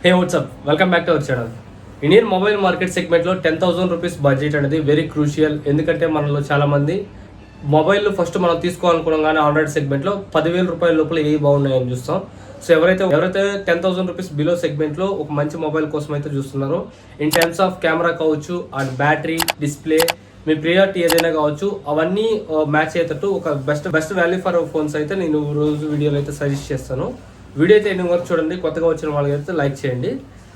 Hey WhatsApp, welcome back to our channel. Indian mobile market సెగ్మెంట్లో 10,000 rupees budget అనేది very crucial. ఎందుకంటే మనలో చాలామంది మొబైల్ ఫస్ట్ మనం తీసుకోవాలనుకున్నాం కానీ ఆండ్రాయిడ్ సెగ్మెంట్లో 10,000 రూపాయల లోపల ఏ బాగున్నాయని చూస్తాం. సో ఎవరైతే 10,000 రూపీస్ బిలో సెగ్మెంట్లో ఒక మంచి మొబైల్ కోసం అయితే చూస్తున్నారో, ఇన్ టర్మ్స్ ఆఫ్ కెమెరా కావచ్చు and battery, display, me priority ఏదైనా కావచ్చు, అవన్నీ మ్యాచ్ అయ్యేటట్టు ఒక బెస్ట్ వాల్యూ ఫర్ ఫోన్స్ అయితే నేను రోజు వీడియోలో అయితే సజెస్ట్ చేస్తాను. వీడియో అయితే ఎన్ని వరకు చూడండి. కొత్తగా వచ్చిన వాళ్ళకి అయితే లైక్ చేయండి.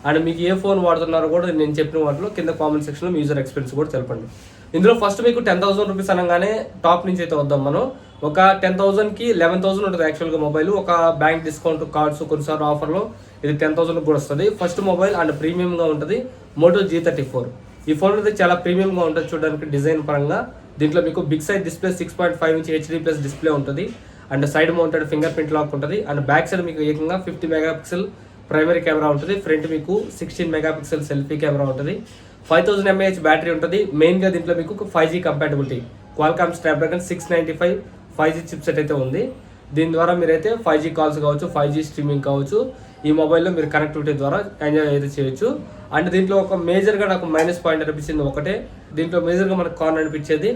అండ్ మీకు ఏ ఫోన్ వాడుతున్నారో కూడా నేను చెప్పిన వాటిలో కింద కామెంట్ సెక్షన్లో మీ యూజర్ ఎక్స్పీరియన్స్ కూడా తెలపండి. ఇందులో ఫస్ట్ మీకు 10,000 రూపీస్ అనగానే టాప్ నుంచి అయితే వద్దాం. మనం ఒక 10,000కి 11,000 ఉంటుంది యాక్చువల్గా మొబైల్. ఒక బ్యాంక్ డిస్కౌంట్, కార్డ్స్, కొన్నిసార్లు ఆఫర్లో ఇది 10,000 కూడా వస్తుంది. ఫస్ట్ మొబైల్ అండ్ ప్రీమియంగా ఉంటుంది మోటో G34. ఈ ఫోన్ అయితే చాలా ప్రీమియంగా ఉంటుంది చూడడానికి డిజైన్ పరంగా. దీంట్లో మీకు big size display 6.5 inch HD+ display ఉంటుంది. And side mounted fingerprint lock ఉంటుంది. అండ్ బ్యాక్ సైడ్ మీకు ఏకంగా 50 మెగాపిక్సెల్ ప్రైమరీ కెమెరా ఉంటుంది. ఫ్రంట్ మీకు 16 మెగాపిక్సెల్ సెల్ఫీ కెమెరా ఉంటుంది. 5000 mAh బ్యాటరీ ఉంటుంది. మెయిన్గా దీంట్లో మీకు 5G compatibility, Qualcomm Snapdragon 695 5G chipset అయితే ఉంది. దీని ద్వారా మీరైతే 5G కాల్స్ కావచ్చు, 5G స్ట్రీమింగ్ కావచ్చు, ఈ మొబైల్లో మీరు కనెక్టివిటీ ద్వారా ఎంజాయ్ అయితే చేయొచ్చు. అండ్ దీంట్లో ఒక మేజర్గా నాకు మైనస్ పాయింట్ అనిపించింది ఒకటే. దీంట్లో మేజర్గా మనకు కాన్ అనిపించేది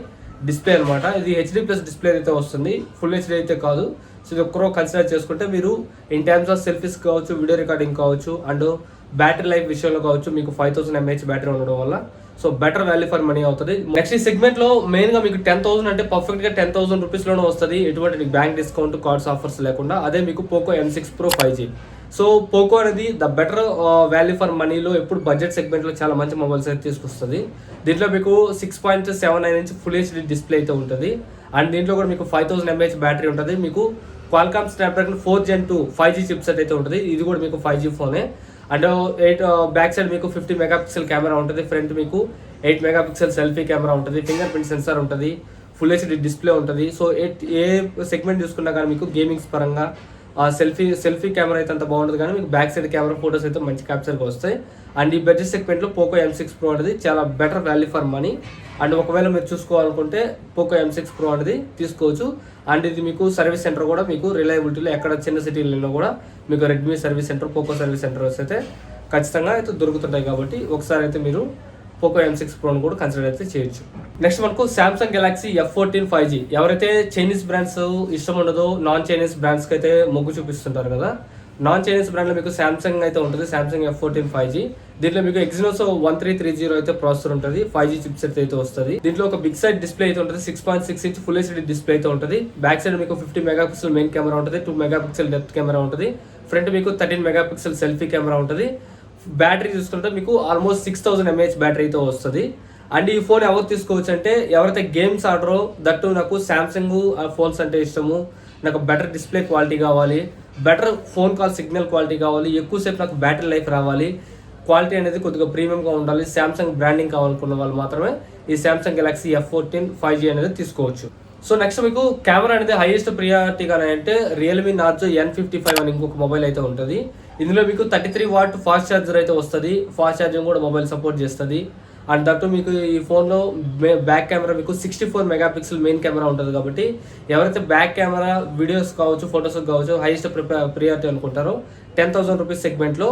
డిస్ప్లే అనమాట. ఇది HD+ డిస్ప్లే అయితే వస్తుంది, ఫుల్ HD అయితే కాదు. సో ఇది ఒక్కరో కన్సిడర్ చేసుకుంటే మీరు ఇన్ టర్మ్స్ ఆఫ్ సెల్ఫీస్ కావచ్చు, వీడియో రికార్డింగ్ కావచ్చు, అండ్ బ్యాటరీ లైఫ్ విషయంలో కావచ్చు, మీకు 5000 mAh బ్యాటరీ ఉండడం వల్ల so better value for money అవుతుంది. నెక్స్ట్ ఈ సెగ్మెంట్లో మెయిన్గా మీకు 10,000 అంటే పర్ఫెక్ట్గా 10,000 రూపీస్లోనే వస్తుంది, ఎటువంటి బ్యాంక్ డిస్కౌంట్, కార్డ్స్ ఆఫర్స్ లేకుండా. అదే మీకు Poco M6 Pro 5G. So Poco అనేది ద బెటర్ వాల్యూ ఫర్ మనీలో ఎప్పుడు బడ్జెట్ సెగ్మెంట్లో చాలా మంచి మొబైల్స్ అయితే తీసుకొస్తుంది. దీంట్లో మీకు 6.79 ఇంచ్ ఫుల్ HD డిస్ప్లే అయితే ఉంటుంది. అండ్ దీంట్లో కూడా మీకు 5000 mAh బ్యాటరీ ఉంటుంది. మీకు Qualcomm Snapdragon 4 Gen 2 5G chipset అయితే ఉంటుంది. ఇది కూడా మీకు 5G ఫోనే. అండ్ బ్యాక్ సైడ్ మీకు 50 మెగాపిక్సెల్ కెమెరా ఉంటుంది. ఫ్రంట్ మీకు 8 మెగాపిక్సెల్ సెల్ఫీ కెమెరా ఉంటుంది. ఫింగర్ ప్రింట్ సెన్సార్ ఉంటుంది. ఫుల్ HD డిస్ప్లే ఉంటుంది. సో ఏ సెగ్మెంట్ చూసుకున్నా కానీ మీకు గేమింగ్స్ పరంగా సెల్ఫీ కెమెరా అయితే అంత బాగుంటుంది, కానీ మీకు బ్యాక్ సైడ్ కెమెరా ఫోటోస్ అయితే మంచి క్యాప్చర్గా వస్తాయి. అండ్ ఈ బడ్జెట్ సెగ్మెంట్లో పోకో M6 Pro అనేది చాలా better value for money. And ఒకవేళ మీరు చూసుకోవాలనుకుంటే పోకో M6 Pro అనేది తీసుకోవచ్చు. అండ్ ఇది మీకు సర్వీస్ సెంటర్ కూడా మీకు రిలయబిలిటీలో ఎక్కడ చిన్న సిటీలలో కూడా మీకు Redmi service centre, Poco service centres అయితే ఖచ్చితంగా అయితే దొరుకుతుంటాయి. కాబట్టి ఒకసారి అయితే మీరు పోకో M6 Proని కూడా కన్సిడర్ అయితే చేయొచ్చు. నెక్స్ట్ మనకు సామ్సంగ్ గెలాక్సీ F14 5G. ఎవరైతే చైనీస్ బ్రాండ్స్ ఇష్టం ఉండదో, నాన్ చైనీస్ బ్రాండ్స్కి అయితే మొగ్గు చూపిస్తుంటారు కదా, నాన్ చైనీస్ బ్రాండ్లో మీకు సామ్సంగ్ అయితే ఉంటుంది. Samsung F14 5G. దీంట్లో మీకు ఎగ్జినోస్ 1330 అయితే ప్రాసెసర్ ఉంటుంది. 5G చిప్సెట్ అయితే వస్తుంది. దీంట్లో ఒక బిగ్ సైజ్ డిస్ప్లే అయితే ఉంటుంది. 6.6 ఇంచ్ ఫుల్ HD డిస్ప్లే అయితే ఉంటుంది. బ్యాక్ సైడ్ మీకు 50 మెగాపిక్సెల్ మెయిన్ కెమెరా ఉంటుంది. 2 మెగాపిక్సెల్ డెప్త్ కెమెరా ఉంటుంది. ఫ్రంట్ మీకు 13 మెగాపిక్సెల్ సెల్ఫీ కెమెరా ఉంటుంది. బ్యాటరీ చూసుకుంటే మీకు ఆల్మోస్ట్ 6000 mAh బ్యాటరీ అయితే వస్తుంది. అండ్ ఈ ఫోన్ ఎవరు తీసుకోవచ్చు అంటే ఎవరైతే గేమ్స్ ఆడరో, దట్టు నాకు సామ్సంగ్ ఫోన్స్ అంటే ఇష్టము, నాకు బెటర్ డిస్ప్లే క్వాలిటీ కావాలి, better phone call signal quality కావాలి, ఎక్కువసేపు నాకు బ్యాటరీ లైఫ్ రావాలి, క్వాలిటీ అనేది కొద్దిగా ప్రీమియంగా ఉండాలి, సామ్సంగ్ బ్రాండింగ్ కావాలనుకున్న వాళ్ళు మాత్రమే ఈ సామ్సంగ్ గెలాక్సీ F14 5G అనేది తీసుకోవచ్చు. సో నెక్స్ట్ మీకు కెమెరా అనేది హైయెస్ట్ ప్రియారిటీగానే అంటే రియల్మీ నార్జో N55 అని ఇంకొక మొబైల్ అయితే ఉంటుంది. ఇందులో మీకు 33 వాట్ ఫాస్ట్ ఛార్జర్ అయితే వస్తుంది. ఫాస్ట్ ఛార్జింగ్ కూడా మొబైల్ సపోర్ట్ చేస్తుంది. అండ్ దట్టు మీకు ఈ ఫోన్లో బ్యాక్ కెమెరా మీకు 64 మెగాపిక్సెల్ మెయిన్ కెమెరా ఉంటుంది. కాబట్టి ఎవరైతే బ్యాక్ కెమెరా వీడియోస్ కావచ్చు, ఫొటోస్ కావచ్చు హైయెస్ట్ ప్రియారిటీ అనుకుంటారో 10,000 రూపీస్ సెగ్మెంట్లో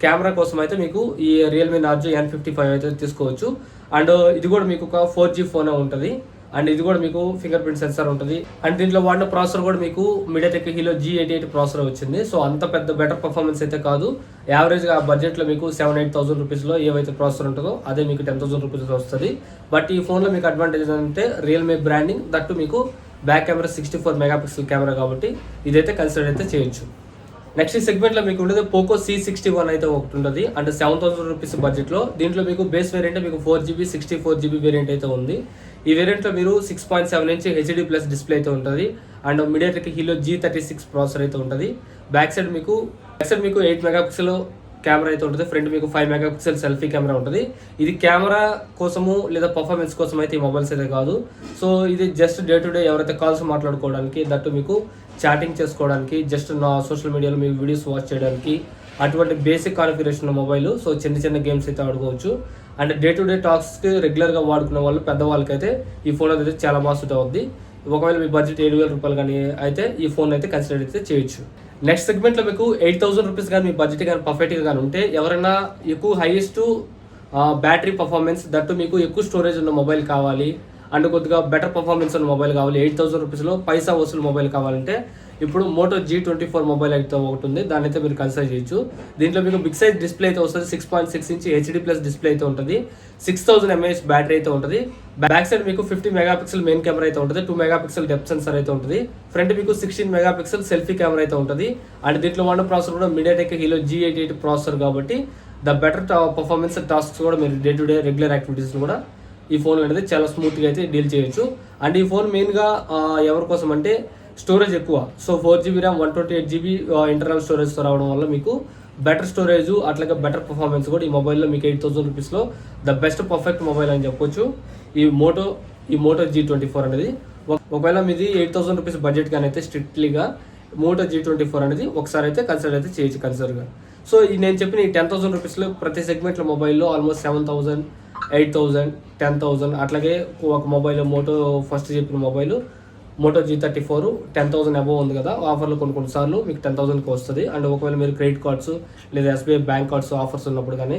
కెమెరా కోసం అయితే మీకు ఈ రియల్మీ నార్జో N55 అయితే తీసుకోవచ్చు. అండ్ ఇది కూడా మీకు ఒక 4G ఫోనే ఉంటుంది. అండ్ ఇది కూడా మీకు ఫింగర్ ప్రింట్ సెన్సార్ ఉంటుంది. అండ్ దీంట్లో వాడిన ప్రాసెసర్ కూడా మీకు మీడియాటెక్ హీలో G88 ప్రాసెసర్ వచ్చింది. సో అంత పెద్ద బెటర్ పర్ఫార్మెన్స్ అయితే కాదు. యావరేజ్గా ఆ బడ్జెట్లో మీకు 7,000-8,000 రూపీస్లో ఏవైతే ప్రాసెసర్ ఉంటుందో అదే మీకు 10,000 రూపీస్లో వస్తుంది. బట్ ఈ ఫోన్లో మీకు అడ్వాంటేజ్ అంటే రియల్మీ బ్రాండింగ్, దట్టు మీకు బ్యాక్ కెమెరా 64 మెగాపిక్సెల్ కెమెరా కాబట్టి ఇదైతే కన్సిడర్ అయితే చేయొచ్చు. నెక్స్ట్ ఈ సెగ్మెంట్లో మీకు ఉండేది పోకో C61 అయితే ఒకటి ఉంటుంది. అంటే 7,000 రూపీస్ బడ్జెట్లో. దీంట్లో మీకు బేస్ వేరియంట్ మీకు 4GB 64GB వేరియంట్ అయితే ఉంది. ఈ వేరియంట్లో మీరు 6.7 ఇంచ్ HD+ డిస్ప్లే అయితే ఉంటుంది. అండ్ మీడియాటెక్ హీలో G36 ప్రాసెసర్ అయితే ఉంటుంది. బ్యాక్ సైడ్ మీకు 8 మెగాపిక్సెల్ కెమెరా అయితే ఉంటుంది. ఫ్రంట్ మీకు 5 మెగాపిక్సెల్ సెల్ఫీ కెమెరా ఉంటుంది. ఇది కెమెరా కోసము లేదా పర్ఫార్మెన్స్ కోసం అయితే ఈ మొబైల్స్ అయితే కాదు. సో ఇది జస్ట్ డే టు డే ఎవరైతే కాల్స్ మాట్లాడుకోవడానికి, దట్టు మీకు చాటింగ్ చేసుకోవడానికి, జస్ట్ నా సోషల్ మీడియాలో మీ వీడియోస్ వాచ్ చేయడానికి, అటువంటి బేసిక్ కాన్ఫిగరేషన్ మొబైల్. సో చిన్న గేమ్స్ అయితే ఆడుకోవచ్చు. అండ్ డే టు డే టాక్స్కి రెగ్యులర్గా వాడుకునే వాళ్ళు, పెద్దవాళ్ళకైతే ఈ ఫోన్ అయితే చాలా బాగా సూట్ అవుద్ది. ఒకవేళ మీ బడ్జెట్ 7,000 రూపాయలు కానీ అయితే ఈ ఫోన్ అయితే కన్సిడర్ అయితే చేయొచ్చు. నెక్స్ట్ సెగ్మెంట్లో మీకు 8,000 రూపీస్ కానీ మీ బడ్జెట్ కానీ పర్ఫెక్ట్గా కానీ ఉంటే ఎవరైనా ఎక్కువ హైయెస్ట్ బ్యాటరీ పర్ఫార్మెన్స్ దట్టు మీకు ఎక్కువ స్టోరేజ్ ఉన్న మొబైల్ కావాలి అండ్ కొద్దిగా బెటర్ పర్ఫార్మెన్స్ ఉన్న మొబైల్ కావాలి 8,000 రూపీస్లో పైసా వసూలు మొబైల్ కావాలంటే ఇప్పుడు మోటో G24 మొబైల్ అయితే ఒకటి ఉంది, దాని అయితే మీరు కన్సిడర్ చేయొచ్చు. దీంట్లో మీకు బిగ్ సైజ్ డిస్ప్లే అయితే వస్తుంది, 6.6 ఇంచ్ HD ప్లస్ డిస్ప్లే అయితే ఉంటుంది, 6000 mAh బ్యాటరీ అయితే ఉంటుంది. బ్యాక్ సైడ్ మీకు 50 మెగాపిక్సెల్ మెయిన్ కెమెరా అయితే ఉంటుంది, 2 మెగాపిక్సెల్ డెప్త్ సెన్సర్ అయితే ఉంటుంది. ఫ్రంట్ మీకు 16 మెగాపిక్సెల్ సెల్ఫీ కెమెరా అయితే ఉంటుంది. అండ్ దీంట్లో వన్ ప్రాసెసర్ కూడా MediaTek Helio G88 ప్రాసెసర్ కాబట్టి ద బెటర్ పర్ఫార్మెన్స్ టాస్క్స్ కూడా మీరు day to day regular activities కూడా ఈ ఫోన్ అనేది చాలా స్మూత్గా అయితే డీల్ చేయొచ్చు. అండ్ ఈ ఫోన్ మెయిన్గా ఎవరి కోసం అంటే స్టోరేజ్ ఎక్కువ, so 4GB RAM 128GB internal స్టోరేజ్తో రావడం వల్ల మీకు బెటర్ స్టోరేజ్ అట్లాగే బెటర్ పర్ఫార్మెన్స్ కూడా ఈ మొబైల్లో మీకు 8,000 రూపీస్లో ద బెస్ట్ పర్ఫెక్ట్ మొబైల్ అని చెప్పొచ్చు ఈ మోటో G24 అనేది. ఒకవేళ మీది 8,000 రూపీస్ బడ్జెట్ కానీ అయితే స్ట్రిక్ట్లీగా మోటో G24 అనేది ఒకసారి అయితే కన్సిడర్ అయితే చేయొచ్చు కన్సిడర్గా. సో నేను చెప్పిన ఈ 10,000 రూపీస్లో ప్రతి సెగ్మెంట్లో మొబైల్లో ఆల్మోస్ట్ 7,000, 8,000, 10,000 అట్లాగే ఒక మొబైల్ మోటో ఫస్ట్ చెప్పిన మొబైల్ మోటో G34 10,000 అబోవ్ ఉంది కదా, ఆఫర్లో కొన్నిసార్లు మీకు 10,000కి వస్తుంది. అండ్ ఒకవేళ మీరు క్రెడిట్ కార్డ్స్ లేదా SBI బ్యాంక్ కార్డ్స్ ఆఫర్స్ ఉన్నప్పుడు కానీ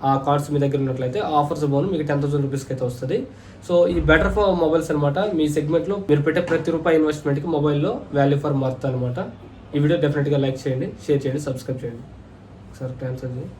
ఆ కార్డ్స్ మీ దగ్గర ఉన్నట్లయితే ఆఫర్స్ పోను మీకు 10,000 రూపీస్కి అయితే వస్తుంది. సో ఈ బెటర్ ఫర్ మొబైల్స్ అనమాట. మీ సెగ్మెంట్లో మీరు పెట్టే ప్రతి రూపాయి ఇన్వెస్ట్మెంట్కి మొబైల్లో వాల్యూ ఫర్ మర్త్ అనమాట. ఈ వీడియో డెఫినెట్గా లైక్ చేయండి, షేర్ చేయండి, సబ్స్క్రైబ్ చేయండి. సార్ ఆన్సర్ చేయండి.